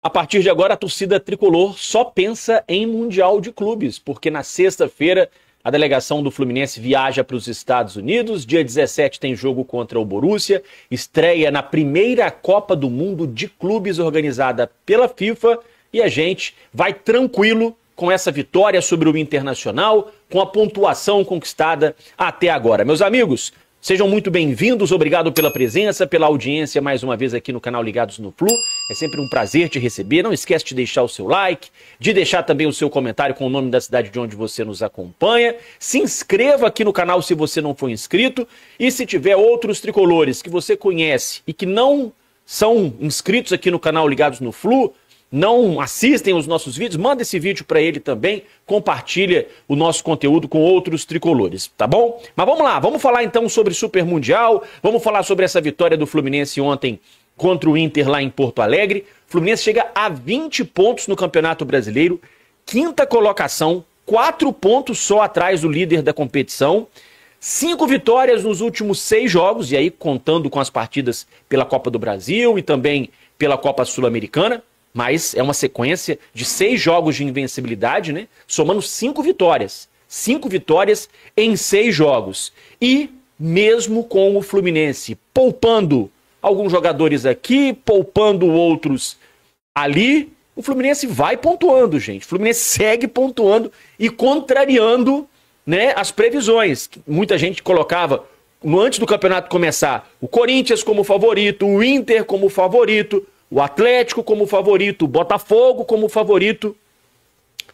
A partir de agora, a torcida tricolor só pensa em Mundial de Clubes, porque na sexta-feira a delegação do Fluminense viaja para os Estados Unidos. Dia 17 tem jogo contra o Borussia, estreia na primeira Copa do Mundo de Clubes organizada pela FIFA, e a gente vai tranquilo com essa vitória sobre o Internacional, com a pontuação conquistada até agora. Meus amigos, sejam muito bem-vindos, obrigado pela presença, pela audiência mais uma vez aqui no canal Ligados no Flu. É sempre um prazer te receber. Não esquece de deixar o seu like, de deixar também o seu comentário com o nome da cidade de onde você nos acompanha. Se inscreva aqui no canal se você não for inscrito. E se tiver outros tricolores que você conhece e que não são inscritos aqui no canal Ligados no Flu, não assistem os nossos vídeos, manda esse vídeo para ele também, compartilha o nosso conteúdo com outros tricolores, tá bom? Mas vamos lá, vamos falar então sobre Super Mundial, vamos falar sobre essa vitória do Fluminense ontem contra o Inter lá em Porto Alegre. O Fluminense chega a 20 pontos no Campeonato Brasileiro, quinta colocação, 4 pontos só atrás do líder da competição, 5 vitórias nos últimos 6 jogos, e aí contando com as partidas pela Copa do Brasil e também pela Copa Sul-Americana. Mas é uma sequência de 6 jogos de invencibilidade, né? Somando 5 vitórias. 5 vitórias em 6 jogos. E mesmo com o Fluminense poupando alguns jogadores aqui, poupando outros ali, o Fluminense vai pontuando, gente. O Fluminense segue pontuando e contrariando, né, as previsões. Muita gente colocava, antes do campeonato começar, o Corinthians como favorito, o Inter como favorito, o Atlético como favorito, o Botafogo como favorito.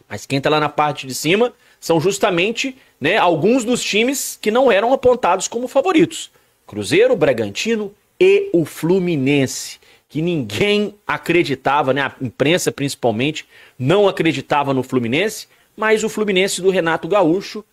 Mas quem tá lá na parte de cima são justamente, né, alguns dos times que não eram apontados como favoritos. Cruzeiro, Bragantino e o Fluminense, que ninguém acreditava, né, a imprensa principalmente não acreditava no Fluminense, mas o Fluminense do Renato Gaúcho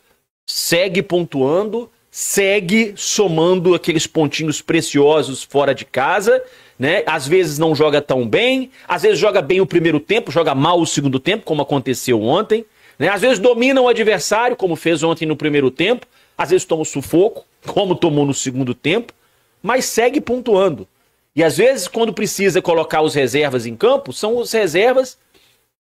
segue pontuando, segue somando aqueles pontinhos preciosos fora de casa, né? Às vezes não joga tão bem, às vezes joga bem o primeiro tempo, joga mal o segundo tempo, como aconteceu ontem, né? Às vezes domina o adversário, como fez ontem no primeiro tempo, às vezes toma o sufoco, como tomou no segundo tempo, mas segue pontuando. E às vezes, quando precisa colocar os reservas em campo, são os reservas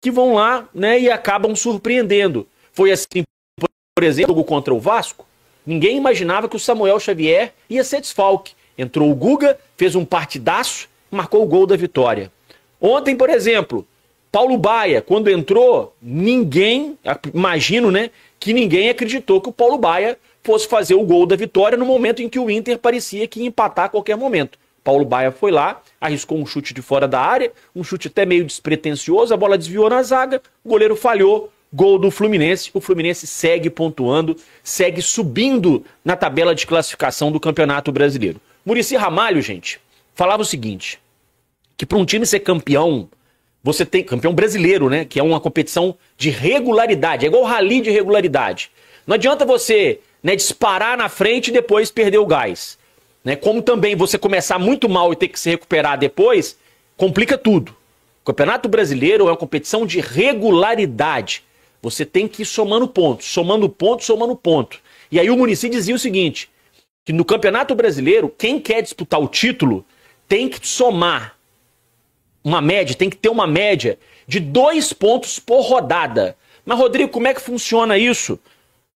que vão lá, né, e acabam surpreendendo. Foi assim, por exemplo, o jogo contra o Vasco. Ninguém imaginava que o Samuel Xavier ia ser desfalque. Entrou o Guga, fez um partidaço, marcou o gol da vitória. Ontem, por exemplo, Paulo Baia, quando entrou, ninguém, imagino, né, que ninguém acreditou que o Paulo Baia fosse fazer o gol da vitória no momento em que o Inter parecia que ia empatar a qualquer momento. Paulo Baia foi lá, arriscou um chute de fora da área, um chute até meio despretensioso, a bola desviou na zaga, o goleiro falhou, gol do Fluminense. O Fluminense segue pontuando, segue subindo na tabela de classificação do Campeonato Brasileiro. Muricy Ramalho, gente, falava o seguinte, que para um time ser campeão, você tem campeão brasileiro, né, que é uma competição de regularidade, é igual rally de regularidade. Não adianta você, né, disparar na frente e depois perder o gás, né? Como também você começar muito mal e ter que se recuperar depois, complica tudo. O Campeonato Brasileiro é uma competição de regularidade. Você tem que ir somando pontos, somando ponto, somando ponto. E aí o Muricy dizia o seguinte, que no Campeonato Brasileiro, quem quer disputar o título tem que somar uma média, tem que ter uma média de 2 pontos por rodada. Mas, Rodrigo, como é que funciona isso?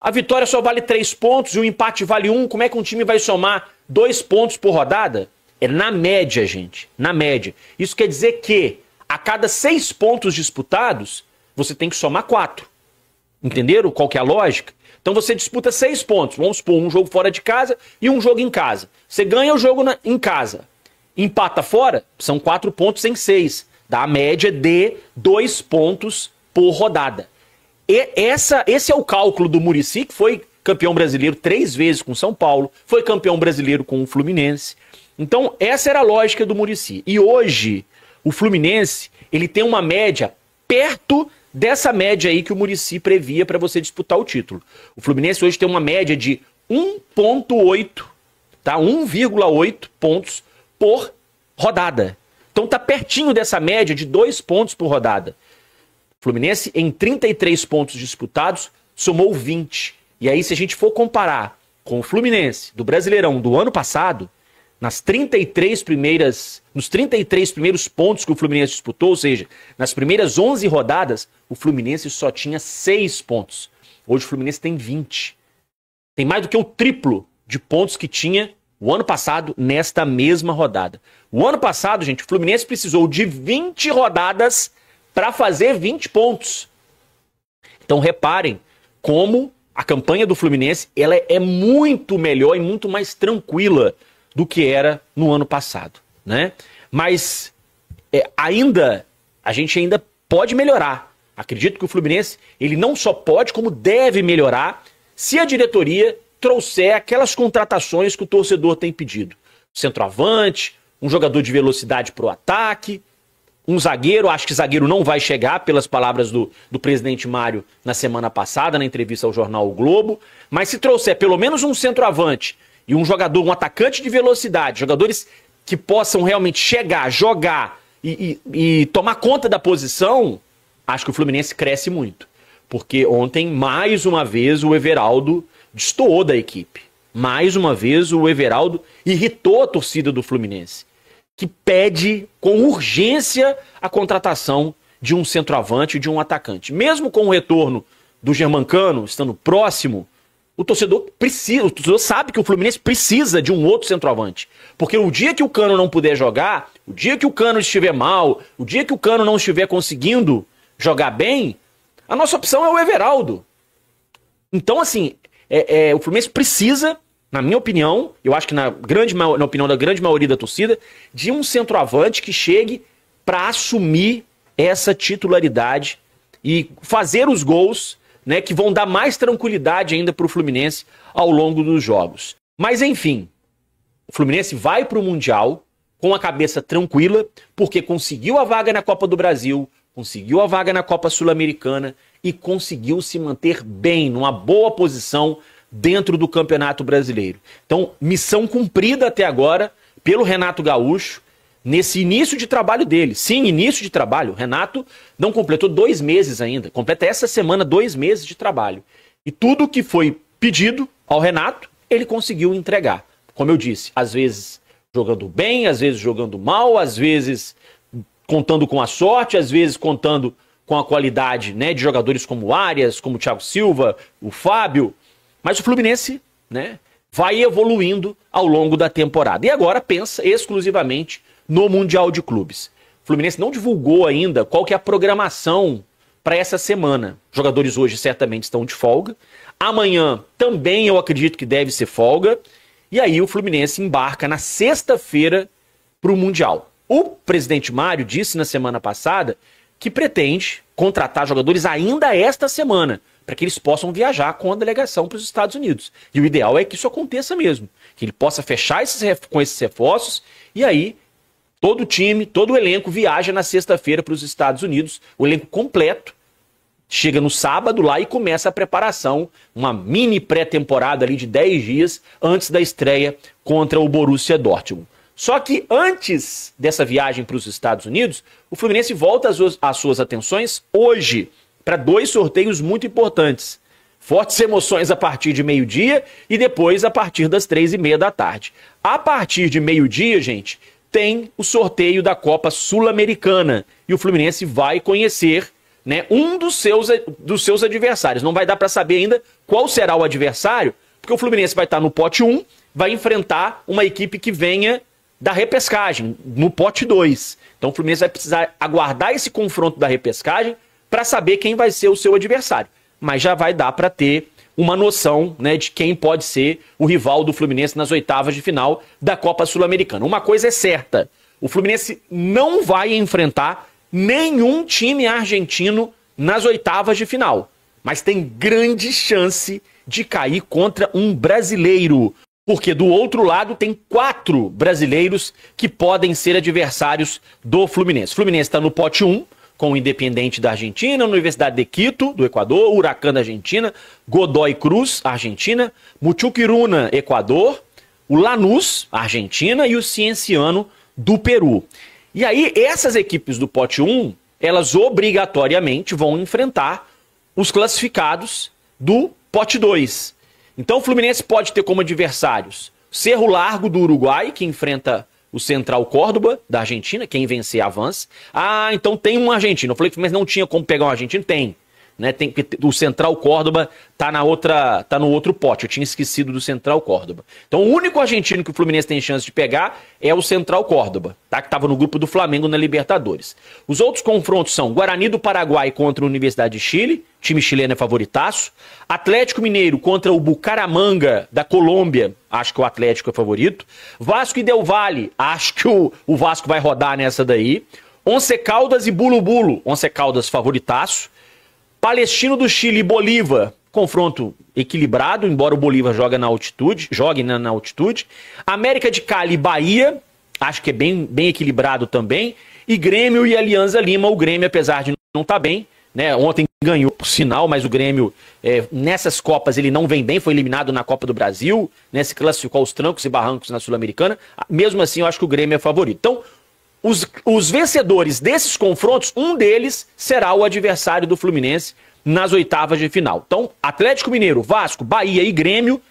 A vitória só vale 3 pontos e o empate vale 1. Como é que um time vai somar 2 pontos por rodada? É na média, gente, na média. Isso quer dizer que a cada 6 pontos disputados, você tem que somar 4. Entenderam qual que é a lógica? Então você disputa 6 pontos, vamos supor, um jogo fora de casa e um jogo em casa. Você ganha o jogo em casa, empata fora, são 4 pontos em 6. Dá a média de 2 pontos por rodada. E esse é o cálculo do Muricy, que foi campeão brasileiro 3 vezes com São Paulo, foi campeão brasileiro com o Fluminense. Então essa era a lógica do Muricy. E hoje o Fluminense ele tem uma média perto dessa média aí que o Muricy previa para você disputar o título. O Fluminense hoje tem uma média de 1,8, tá? 1,8 pontos por rodada. Então tá pertinho dessa média de 2 pontos por rodada. O Fluminense, em 33 pontos disputados, somou 20. E aí, se a gente for comparar com o Fluminense do Brasileirão do ano passado, nos 33 primeiros pontos que o Fluminense disputou, ou seja, nas primeiras 11 rodadas, o Fluminense só tinha 6 pontos. Hoje o Fluminense tem 20. Tem mais do que o triplo de pontos que tinha o ano passado nesta mesma rodada. O ano passado, gente, o Fluminense precisou de 20 rodadas para fazer 20 pontos. Então reparem como a campanha do Fluminense ela é muito melhor e muito mais tranquila do que era no ano passado, né? Mas a gente ainda pode melhorar. Acredito que o Fluminense ele não só pode, como deve melhorar se a diretoria trouxer aquelas contratações que o torcedor tem pedido. Centroavante, um jogador de velocidade para o ataque, um zagueiro, acho que zagueiro não vai chegar, pelas palavras do presidente Mário na semana passada, na entrevista ao jornal O Globo, mas se trouxer pelo menos um centroavante e um jogador, um atacante de velocidade, jogadores que possam realmente chegar, jogar e tomar conta da posição, acho que o Fluminense cresce muito. Porque ontem, mais uma vez, o Everaldo destoou da equipe. Mais uma vez, o Everaldo irritou a torcida do Fluminense, que pede com urgência a contratação de um centroavante e de um atacante. Mesmo com o retorno do Germancano, estando próximo, o torcedor sabe que o Fluminense precisa de um outro centroavante. Porque o dia que o Cano não puder jogar, o dia que o Cano estiver mal, o dia que o Cano não estiver conseguindo jogar bem, a nossa opção é o Everaldo. Então, assim, o Fluminense precisa, na minha opinião, eu acho que na opinião da grande maioria da torcida, de um centroavante que chegue para assumir essa titularidade e fazer os gols, né, que vão dar mais tranquilidade ainda para o Fluminense ao longo dos jogos. Mas enfim, o Fluminense vai para o Mundial com a cabeça tranquila, porque conseguiu a vaga na Copa do Brasil, conseguiu a vaga na Copa Sul-Americana e conseguiu se manter bem, numa boa posição dentro do Campeonato Brasileiro. Então, missão cumprida até agora pelo Renato Gaúcho, nesse início de trabalho dele. Sim, início de trabalho. O Renato não completou 2 meses ainda. Completa essa semana 2 meses de trabalho. E tudo que foi pedido ao Renato, ele conseguiu entregar. Como eu disse, às vezes jogando bem, às vezes jogando mal, às vezes contando com a sorte, às vezes contando com a qualidade, né, de jogadores como o Arias, como o Thiago Silva, o Fábio. Mas o Fluminense, né, vai evoluindo ao longo da temporada. E agora pensa exclusivamente no Mundial de Clubes. O Fluminense não divulgou ainda qual que é a programação para essa semana. Os jogadores hoje certamente estão de folga. Amanhã também eu acredito que deve ser folga. E aí o Fluminense embarca na sexta-feira para o Mundial. O presidente Mário disse na semana passada que pretende contratar jogadores ainda esta semana, para que eles possam viajar com a delegação para os Estados Unidos. E o ideal é que isso aconteça mesmo, que ele possa fechar com esses reforços e aí todo o time, todo o elenco viaja na sexta-feira para os Estados Unidos, o elenco completo, chega no sábado lá e começa a preparação, uma mini pré-temporada ali de 10 dias antes da estreia contra o Borussia Dortmund. Só que antes dessa viagem para os Estados Unidos, o Fluminense volta as suas atenções hoje para 2 sorteios muito importantes. Fortes emoções a partir de meio-dia e depois a partir das 3h30 da tarde. A partir de meio-dia, gente, tem o sorteio da Copa Sul-Americana e o Fluminense vai conhecer, né, um dos seus adversários. Não vai dar para saber ainda qual será o adversário, porque o Fluminense vai estar no pote 1, vai enfrentar uma equipe que venha da repescagem, no pote 2. Então o Fluminense vai precisar aguardar esse confronto da repescagem para saber quem vai ser o seu adversário. Mas já vai dar para ter uma noção, né, de quem pode ser o rival do Fluminense nas oitavas de final da Copa Sul-Americana. Uma coisa é certa, o Fluminense não vai enfrentar nenhum time argentino nas oitavas de final, mas tem grande chance de cair contra um brasileiro, porque do outro lado tem 4 brasileiros que podem ser adversários do Fluminense. O Fluminense está no pote 1, com o Independiente da Argentina, Universidade de Quito, do Equador, Huracán da Argentina, Godoy Cruz, Argentina, Muchuquiruna, Equador, o Lanús, Argentina, e o Cienciano, do Peru. E aí, essas equipes do pote 1, elas obrigatoriamente vão enfrentar os classificados do pote 2. Então o Fluminense pode ter como adversários Cerro Largo do Uruguai, que enfrenta o Central Córdoba da Argentina, quem vencer avança. Ah, então tem um argentino. Eu falei, mas não tinha como pegar um argentino? Tem. Né, o Central Córdoba tá no outro pote. Eu tinha esquecido do Central Córdoba. Então o único argentino que o Fluminense tem chance de pegar é o Central Córdoba, tá? Que estava no grupo do Flamengo na Libertadores. Os outros confrontos são Guarani do Paraguai contra a Universidade de Chile, time chileno é favoritaço. Atlético Mineiro contra o Bucaramanga da Colômbia, acho que o Atlético é favorito. Vasco e Del Valle, acho que o Vasco vai rodar nessa daí. Once Caldas e Bulu Bulu, Once Caldas favoritaço. Palestino do Chile e Bolívar, confronto equilibrado, embora o Bolívar jogue na altitude. América de Cali e Bahia, acho que é bem equilibrado também. E Grêmio e Alianza Lima, o Grêmio, apesar de não estar bem, né? Ontem ganhou, por sinal, mas o Grêmio, nessas Copas, ele não vem bem, foi eliminado na Copa do Brasil, né? Se classificou aos trancos e barrancos na Sul-Americana. Mesmo assim, eu acho que o Grêmio é favorito. Então, os vencedores desses confrontos, um deles será o adversário do Fluminense nas oitavas de final. Então, Atlético Mineiro, Vasco, Bahia e Grêmio,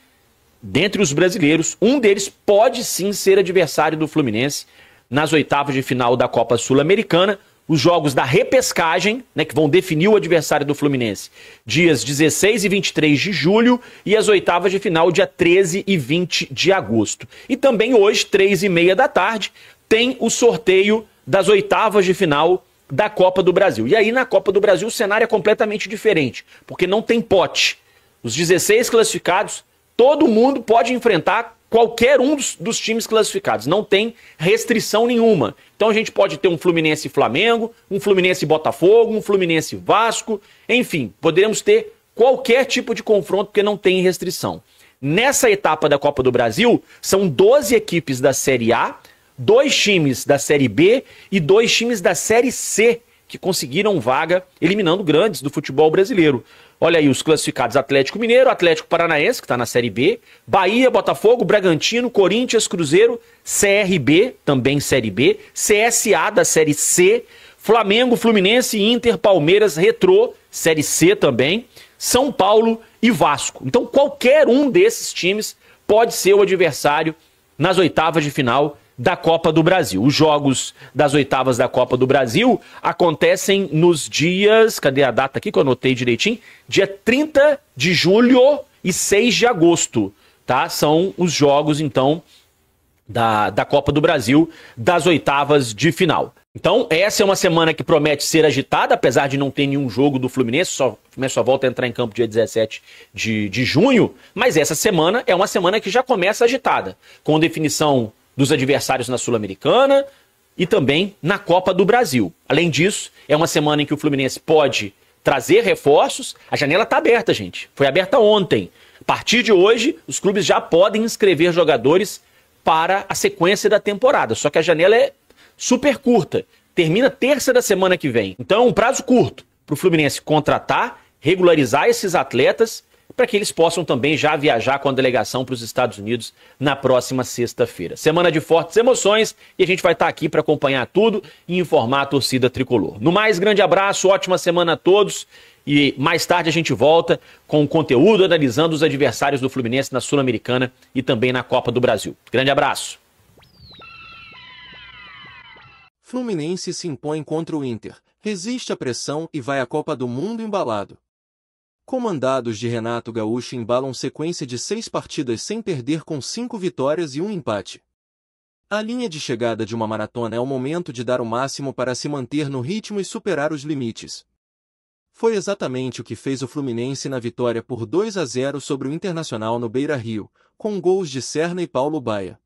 dentre os brasileiros, um deles pode sim ser adversário do Fluminense nas oitavas de final da Copa Sul-Americana. Os jogos da repescagem, né, que vão definir o adversário do Fluminense, dias 16 e 23 de julho, e as oitavas de final, dia 13 e 20 de agosto. E também hoje, 3h30 da tarde, tem o sorteio das oitavas de final da Copa do Brasil. E aí, na Copa do Brasil, o cenário é completamente diferente, porque não tem pote. Os 16 classificados, todo mundo pode enfrentar qualquer um dos times classificados. Não tem restrição nenhuma. Então a gente pode ter um Fluminense e Flamengo, um Fluminense e Botafogo, um Fluminense e Vasco, enfim, poderemos ter qualquer tipo de confronto, porque não tem restrição. Nessa etapa da Copa do Brasil, são 12 equipes da Série A, 2 times da Série B e 2 times da Série C que conseguiram vaga, eliminando grandes do futebol brasileiro. Olha aí os classificados: Atlético Mineiro, Atlético Paranaense, que está na Série B, Bahia, Botafogo, Bragantino, Corinthians, Cruzeiro, CRB, também Série B, CSA da Série C, Flamengo, Fluminense, Inter, Palmeiras, Retrô, Série C também, São Paulo e Vasco. Então qualquer um desses times pode ser o adversário nas oitavas de final da Copa do Brasil. Os jogos das oitavas da Copa do Brasil acontecem nos dias... Cadê a data aqui que eu anotei direitinho? Dia 30 de julho e 6 de agosto, tá? São os jogos, então, da Copa do Brasil, das oitavas de final. Então, essa é uma semana que promete ser agitada, apesar de não ter nenhum jogo do Fluminense, o Fluminense só volta a entrar em campo dia 17 de junho, mas essa semana é uma semana que já começa agitada, com definição dos adversários na Sul-Americana e também na Copa do Brasil. Além disso, é uma semana em que o Fluminense pode trazer reforços. A janela está aberta, gente. Foi aberta ontem. A partir de hoje, os clubes já podem inscrever jogadores para a sequência da temporada. Só que a janela é super curta. Termina terça da semana que vem. Então, é um prazo curto para o Fluminense contratar, regularizar esses atletas, para que eles possam também já viajar com a delegação para os Estados Unidos na próxima sexta-feira. Semana de fortes emoções e a gente vai estar aqui para acompanhar tudo e informar a torcida tricolor. No mais, grande abraço, ótima semana a todos e mais tarde a gente volta com conteúdo analisando os adversários do Fluminense na Sul-Americana e também na Copa do Brasil. Grande abraço. Fluminense se impõe contra o Inter, resiste à pressão e vai à Copa do Mundo embalado. Comandados de Renato Gaúcho embalam sequência de 6 partidas sem perder com 5 vitórias e 1 empate. A linha de chegada de uma maratona é o momento de dar o máximo para se manter no ritmo e superar os limites. Foi exatamente o que fez o Fluminense na vitória por 2-0 sobre o Internacional no Beira-Rio, com gols de Serna e Paulo Baia.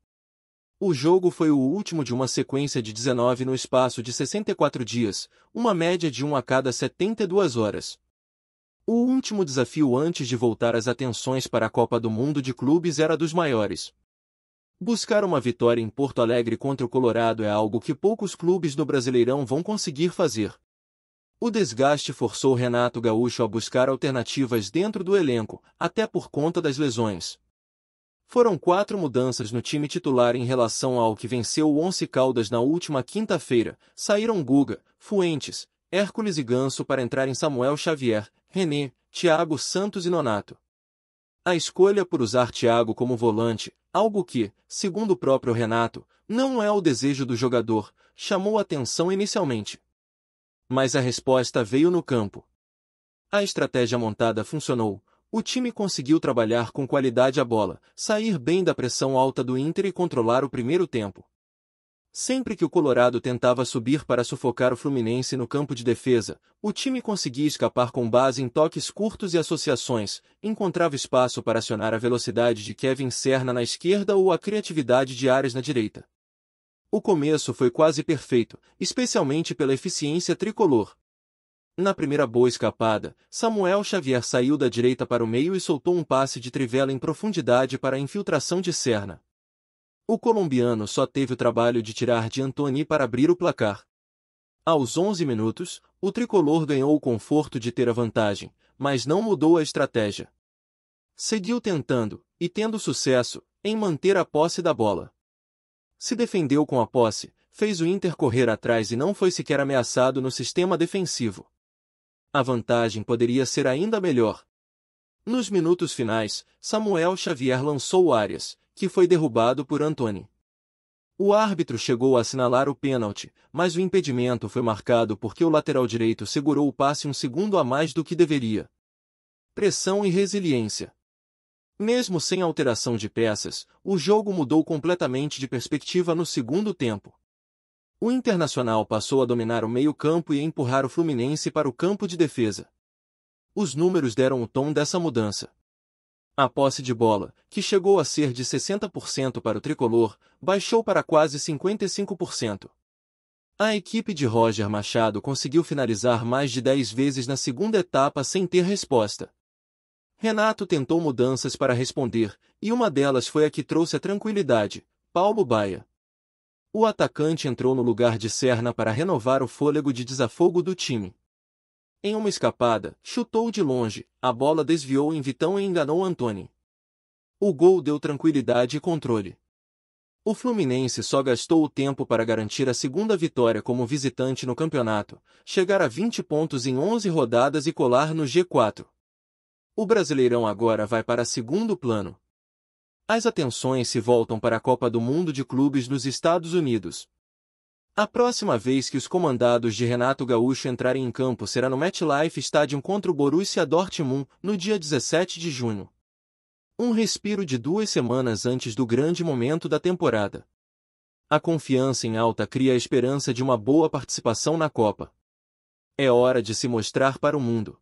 O jogo foi o último de uma sequência de 19 no espaço de 64 dias, uma média de 1 a cada 72 horas. O último desafio antes de voltar as atenções para a Copa do Mundo de Clubes era dos maiores. Buscar uma vitória em Porto Alegre contra o Colorado é algo que poucos clubes do Brasileirão vão conseguir fazer. O desgaste forçou Renato Gaúcho a buscar alternativas dentro do elenco, até por conta das lesões. Foram 4 mudanças no time titular em relação ao que venceu o Once Caldas na última quinta-feira. Saíram Guga, Fuentes, Hércules e Ganso para entrar em Samuel Xavier, René, Thiago Santos e Nonato. A escolha por usar Thiago como volante, algo que, segundo o próprio Renato, não é o desejo do jogador, chamou atenção inicialmente. Mas a resposta veio no campo. A estratégia montada funcionou, o time conseguiu trabalhar com qualidade a bola, sair bem da pressão alta do Inter e controlar o primeiro tempo. Sempre que o Colorado tentava subir para sufocar o Fluminense no campo de defesa, o time conseguia escapar com base em toques curtos e associações, encontrava espaço para acionar a velocidade de Kevin Serna na esquerda ou a criatividade de Ares na direita. O começo foi quase perfeito, especialmente pela eficiência tricolor. Na primeira boa escapada, Samuel Xavier saiu da direita para o meio e soltou um passe de trivela em profundidade para a infiltração de Serna. O colombiano só teve o trabalho de tirar de Antony para abrir o placar. Aos 11 minutos, o tricolor ganhou o conforto de ter a vantagem, mas não mudou a estratégia. Seguiu tentando, e tendo sucesso, em manter a posse da bola. Se defendeu com a posse, fez o Inter correr atrás e não foi sequer ameaçado no sistema defensivo. A vantagem poderia ser ainda melhor. Nos minutos finais, Samuel Xavier lançou o Arias, que foi derrubado por Antony. O árbitro chegou a assinalar o pênalti, mas o impedimento foi marcado porque o lateral direito segurou o passe um segundo a mais do que deveria. Pressão e resiliência. Mesmo sem alteração de peças, o jogo mudou completamente de perspectiva no segundo tempo. O Internacional passou a dominar o meio-campo e a empurrar o Fluminense para o campo de defesa. Os números deram o tom dessa mudança. A posse de bola, que chegou a ser de 60% para o tricolor, baixou para quase 55%. A equipe de Roger Machado conseguiu finalizar mais de 10 vezes na segunda etapa sem ter resposta. Renato tentou mudanças para responder, e uma delas foi a que trouxe a tranquilidade: Paulo Baia. O atacante entrou no lugar de Serna para renovar o fôlego de desafogo do time. Em uma escapada, chutou de longe, a bola desviou em Vitão e enganou Antony. O gol deu tranquilidade e controle. O Fluminense só gastou o tempo para garantir a segunda vitória como visitante no campeonato, chegar a 20 pontos em 11 rodadas e colar no G4. O Brasileirão agora vai para segundo plano. As atenções se voltam para a Copa do Mundo de Clubes nos Estados Unidos. A próxima vez que os comandados de Renato Gaúcho entrarem em campo será no MetLife Stadium contra o Borussia Dortmund, no dia 17 de junho. Um respiro de 2 semanas antes do grande momento da temporada. A confiança em alta cria a esperança de uma boa participação na Copa. É hora de se mostrar para o mundo.